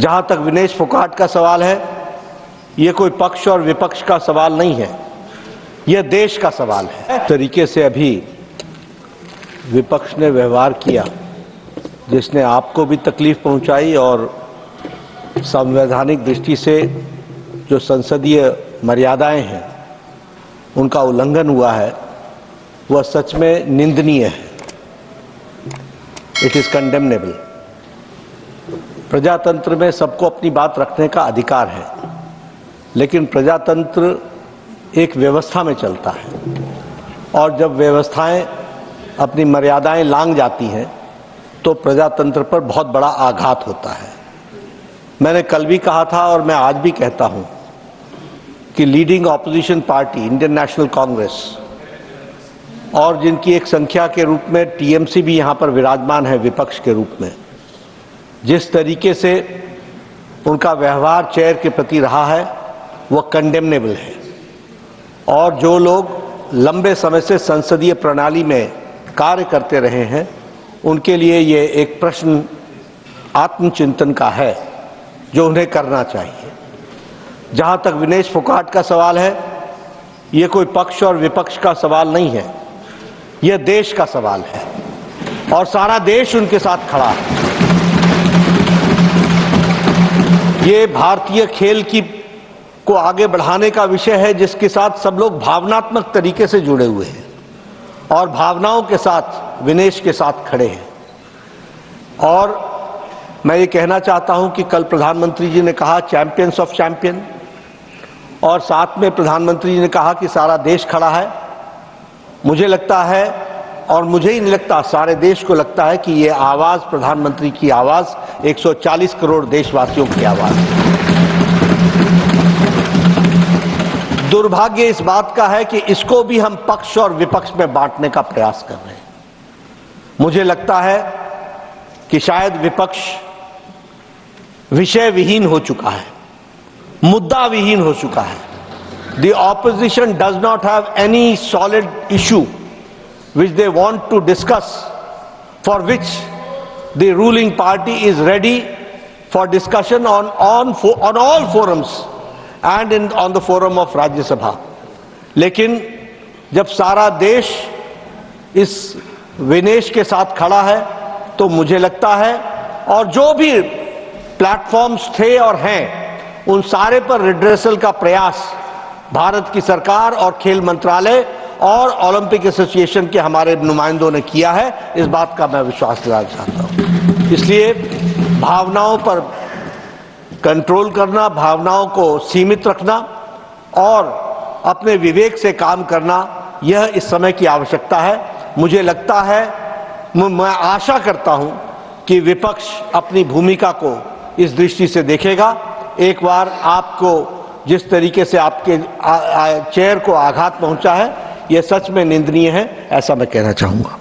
जहां तक विनेश फोगाट का सवाल है, ये कोई पक्ष और विपक्ष का सवाल नहीं है, यह देश का सवाल है। तरीके से अभी विपक्ष ने व्यवहार किया जिसने आपको भी तकलीफ पहुंचाई और संवैधानिक दृष्टि से जो संसदीय मर्यादाएं हैं उनका उल्लंघन हुआ है, वह सच में निंदनीय है। It is condemnable. प्रजातंत्र में सबको अपनी बात रखने का अधिकार है, लेकिन प्रजातंत्र एक व्यवस्था में चलता है और जब व्यवस्थाएं अपनी मर्यादाएं लांघ जाती हैं तो प्रजातंत्र पर बहुत बड़ा आघात होता है। मैंने कल भी कहा था और मैं आज भी कहता हूं कि leading opposition party Indian national Congress और जिनकी एक संख्या के रूप में टीएमसी भी यहां पर विराजमान है विपक्ष के रूप में, जिस तरीके से उनका व्यवहार चेयर के प्रति रहा है वह कंडेमनेबल है। और जो लोग लंबे समय से संसदीय प्रणाली में कार्य करते रहे हैं उनके लिए ये एक प्रश्न आत्मचिंतन का है जो उन्हें करना चाहिए। जहां तक विनेश फोगाट का सवाल है, ये कोई पक्ष और विपक्ष का सवाल नहीं है, यह देश का सवाल है और सारा देश उनके साथ खड़ा है। ये भारतीय खेल को आगे बढ़ाने का विषय है जिसके साथ सब लोग भावनात्मक तरीके से जुड़े हुए हैं और भावनाओं के साथ विनेश के साथ खड़े हैं। और मैं ये कहना चाहता हूं कि कल प्रधानमंत्री जी ने कहा चैंपियंस ऑफ चैंपियन, और साथ में प्रधानमंत्री जी ने कहा कि सारा देश खड़ा है। मुझे लगता है, और मुझे ही नहीं लगता, सारे देश को लगता है कि ये आवाज प्रधानमंत्री की आवाज 140 करोड़ देशवासियों की आवाज है। दुर्भाग्य इस बात का है कि इसको भी हम पक्ष और विपक्ष में बांटने का प्रयास कर रहे हैं। मुझे लगता है कि शायद विपक्ष विषय विहीन हो चुका है, मुद्दा विहीन हो चुका है। The opposition does not have any solid issue which they want to discuss, for which the ruling party is ready for discussion on all forums and on the forum of Rajya Sabha. लेकिन जब सारा देश इस विनेश के साथ खड़ा है तो मुझे लगता है, और जो भी प्लेटफॉर्म्स थे और हैं उन सारे पर रिड्रेसल का प्रयास भारत की सरकार और खेल मंत्रालय और ओलंपिक एसोसिएशन के हमारे नुमाइंदों ने किया है। इस बात का मैं विश्वास दिलाना चाहता हूं। इसलिए भावनाओं पर कंट्रोल करना, भावनाओं को सीमित रखना और अपने विवेक से काम करना, यह इस समय की आवश्यकता है। मुझे लगता है, मैं आशा करता हूं कि विपक्ष अपनी भूमिका को इस दृष्टि से देखेगा। एक बार आपको जिस तरीके से आपके चेयर को आघात पहुंचा है, यह सच में निंदनीय है, ऐसा मैं कहना चाहूंगा।